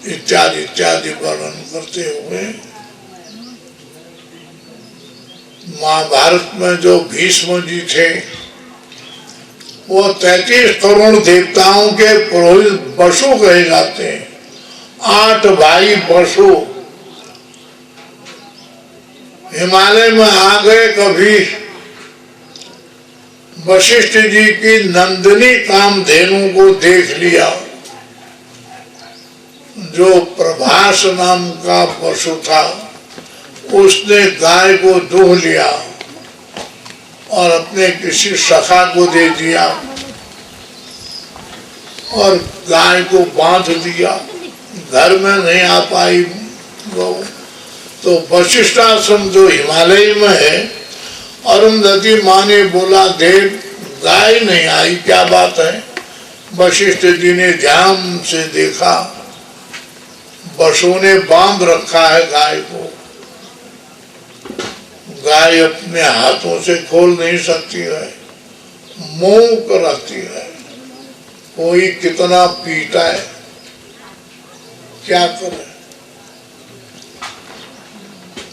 इत्यादि इत्यादि वर्णन करते हुए महाभारत में जो भीष्म जी थे वो 33 करोड़ देवताओं के पुरोहित बसु कहे जाते हैं। 8 भाई बसु हिमालय में आ गए। कभी वशिष्ठ जी की नंदिनी कामधेनु को देख लिया। जो प्रभास नाम का पशु था उसने गाय को दूह लिया और अपने किसी सखा को दे दिया और गाय को बांध दिया। घर में नहीं आ पाई वो। तो वशिष्ठ आश्रम जो हिमालय में है, अरुंधति माँ ने बोला देव गाय नहीं आई, क्या बात है? वशिष्ठ जी ने ध्यान से देखा, बसु ने बांध रखा है गाय को। गाय अपने हाथों से खोल नहीं सकती है, मूक रहती है। कोई कितना पीटा है, क्या करे?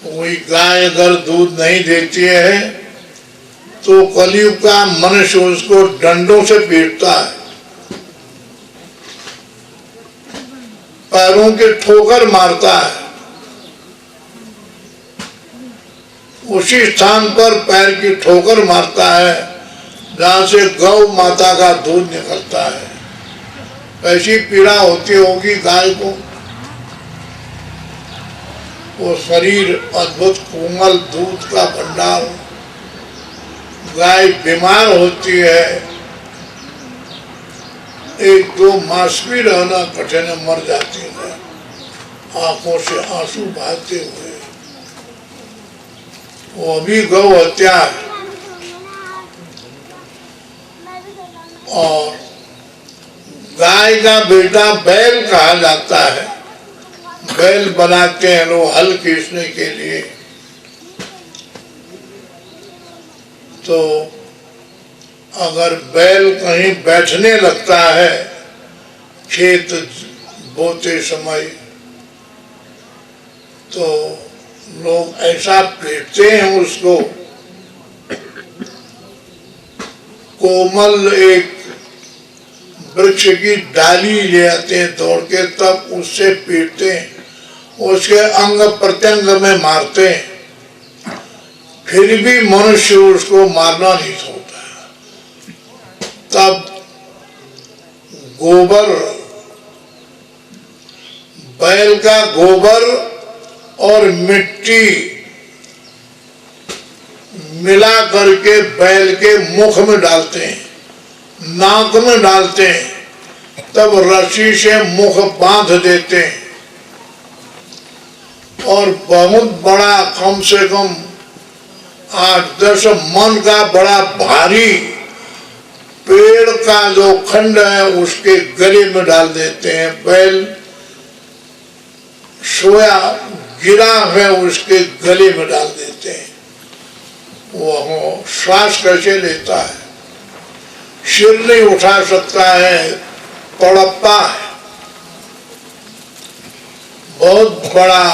कोई गाय अगर दूध नहीं देती है तो कलयुग का मनुष्य उसको डंडों से पीटता है, पैरों के ठोकर मारता है। उसी स्थान पर पैर की ठोकर मारता है जहाँ से गौ माता का दूध निकलता है। ऐसी पीड़ा होती होगी गाय को। वो शरीर अद्भुत कोमल दूध का भंडार। गाय बीमार होती है, 1-2 मास भी रहना कठिन, मर जाती है आंखों से आंसू बहाते हुए। वो भी गौ हत्या है। और गाय का बेटा बैल कहा जाता है। बैल बनाते हैं लोग हल खींचने के लिए। तो अगर बैल कहीं बैठने लगता है खेत बोते समय, तो लोग ऐसा पीटते हैं उसको। कोमल एक वृक्ष की डाली ले आते हैं तोड़ के, तब उससे पीटते हैं, उसके अंग प्रत्यंग में मारते हैं। फिर भी मनुष्य उसको मारना नहीं छोड़ता। तब गोबर, बैल का गोबर और मिट्टी मिला करके बैल के मुख में डालते हैं, नाक में डालते हैं, तब रस्सी से मुख बांध देते हैं। और बहुत बड़ा, कम से कम 8-10 मन का बड़ा भारी पेड़ का जो खंड है उसके गले में डाल देते हैं। बैल सोया गिरा है उसके गले में डाल देते हैं। वो श्वास कैसे लेता है? सिर नहीं उठा सकता है, तड़पता है। बहुत बड़ा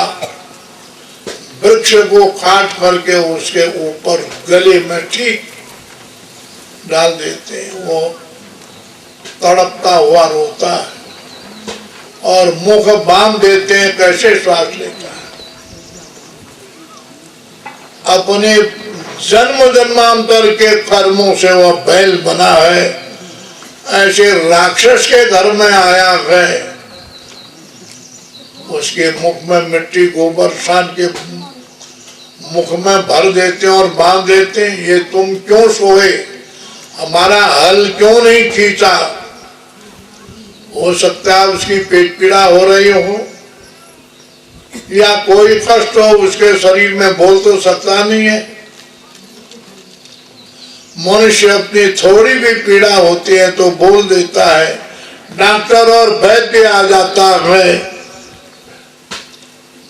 वृक्ष को काट करके उसके ऊपर गले में ठीक डाल देते हैं। वो तड़पता हुआ रोता है और मुख बांध देते हैं। कैसे श्वास लेता है? अपने जन्म जन्मांतर के कर्मों से वह बैल बना है। ऐसे राक्षस के घर में आया है, उसके मुख में मिट्टी गोबर सान के मुख में भर देते हैं और बांध देते हैं। ये तुम क्यों सोए? हमारा हल क्यों नहीं खींचा? हो सकता है उसकी पेट पीड़ा हो रही हो या कोई कष्ट हो उसके शरीर में, बोल तो सकता नहीं है। मनुष्य अपनी थोड़ी भी पीड़ा होती है तो बोल देता है, डॉक्टर और वैद्य आ जाता है।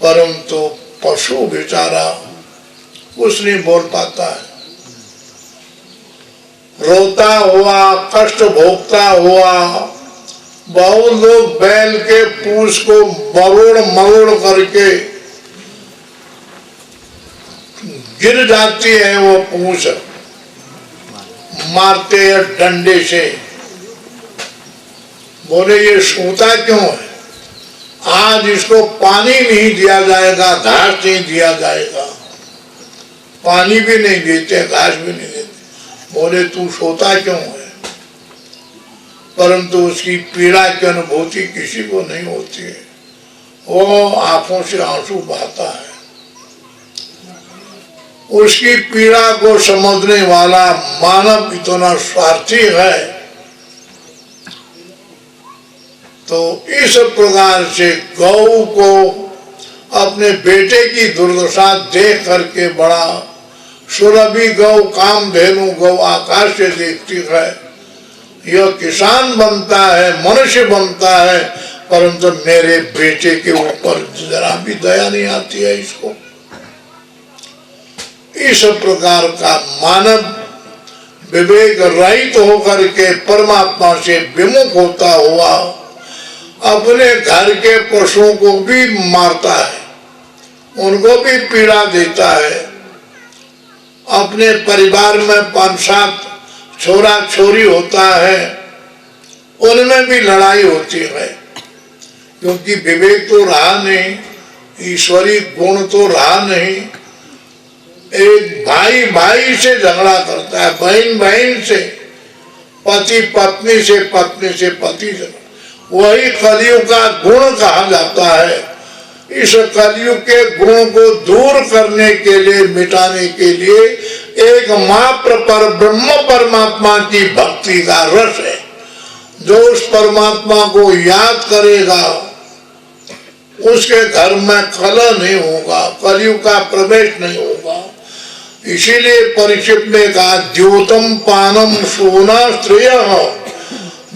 परंतु पशु बेचारा कुछ नहीं बोल पाता है। रोता हुआ, कष्ट भोगता हुआ बहुत लोग बैल के पूंछ को मरोड़ मरोड़ करके गिर जाती है वो पूंछ, मारते हैं डंडे से। बोले ये सोता क्यों है? आज इसको पानी नहीं दिया जाएगा, घास नहीं दिया जाएगा, पानी भी नहीं देते, घास भी नहीं देते। बोले तू सोता क्यों है? परंतु उसकी पीड़ा की अनुभूति किसी को नहीं होती है, वो आंखों से आंसू बहाता है। उसकी पीड़ा को समझने वाला मानव इतना स्वार्थी है। तो इस प्रकार से गौ को अपने बेटे की दुर्दशा देख करके बड़ा सुरभि गौ, कामधेनु गौ आकाश से देखती है। यह किसान बनता है, मनुष्य बनता है, परंतु मेरे बेटे के ऊपर जरा भी दया नहीं आती है इसको। इस प्रकार का मानव विवेक रहित होकर के परमात्मा से विमुख होता हुआ अपने घर के पशुओं को भी मारता है, उनको भी पीड़ा देता है। अपने परिवार में 5-7 छोरा छोरी होता है, उनमें भी लड़ाई होती है, क्योंकि विवेक तो रहा नहीं, ईश्वरी गुण तो रहा नहीं। एक भाई भाई से झगड़ा करता है, बहन बहन से, पति पत्नी से, पत्नी से पति से। वही कलयुग का गुण कहा जाता है। इस कलयुग के गुण को दूर करने के लिए, मिटाने के लिए एकमात्र पर ब्रह्म परमात्मा की भक्ति का रस है। जो उस परमात्मा को याद करेगा उसके घर में कलह नहीं होगा, कलयुग का प्रवेश नहीं होगा। इसीलिए परीक्षित ने कहा द्योतम पानम सोना श्रेय,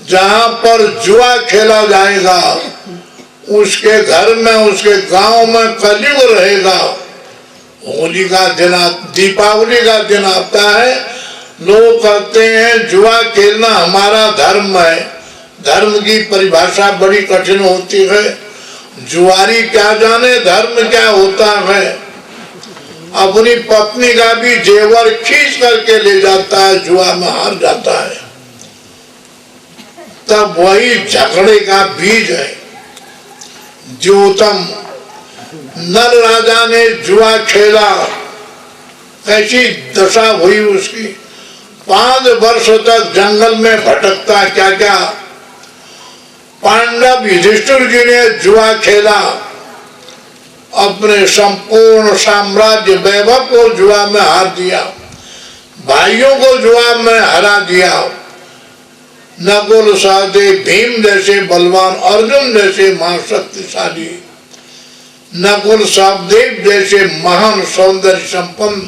जहाँ पर जुआ खेला जाएगा उसके घर में, उसके गांव में कलयुग रहेगा। होली का दिन, दीपावली का दिन आता है, लोग कहते हैं जुआ खेलना हमारा धर्म है। धर्म की परिभाषा बड़ी कठिन होती है। जुआरी क्या जाने धर्म क्या होता है। अपनी पत्नी का भी जेवर खींच करके ले जाता है, जुआ में हार जाता है। तब वही झगड़े का बीज है। द्योतम, नर राजा ने जुआ खेला, कैसी दशा हुई उसकी। 5 वर्ष तक जंगल में भटकता, क्या क्या पांडव युधिष्ठिर जी ने जुआ खेला, अपने संपूर्ण साम्राज्य वैभव को जुआ में हार दिया, भाइयों को जुआ में हरा दिया। नकुल सहदेव, भीम जैसे बलवान, अर्जुन जैसे महाशक्तिशाली, नकुल सहदेव जैसे महान सौंदर्य संपन्न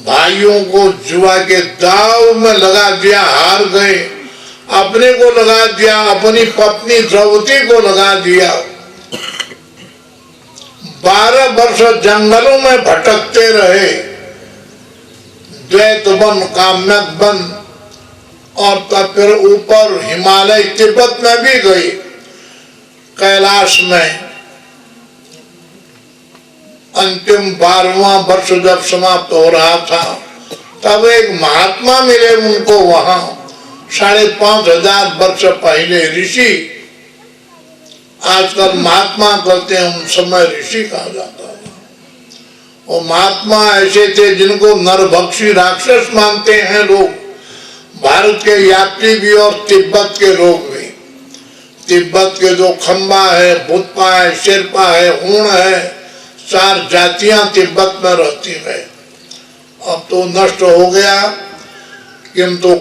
भाइयों को जुआ के दाव में लगा दिया, हार गए। अपने को लगा दिया, अपनी पत्नी द्रौपदी को लगा दिया। 12 वर्ष जंगलों में भटकते रहे, द्वैत वन, काम्यक वन, और तब फिर ऊपर हिमालय तिब्बत में भी गई। कैलाश में अंतिम 12वां वर्ष जब समाप्त हो रहा था, तब एक महात्मा मिले उनको वहां। 5,500 वर्ष पहले ऋषि, आजकल महात्मा कहते हैं, उन समय ऋषि कहा जाता है। वो महात्मा ऐसे थे जिनको नरभक्षी राक्षस मानते हैं लोग, भारत के यात्री भी और तिब्बत के लोग भी। तिब्बत के जो खंबा है, बुत्पा है, शेरपा है, हूण है, 4 जातियां तिब्बत में रहती है। अब तो नष्ट हो गया, किंतु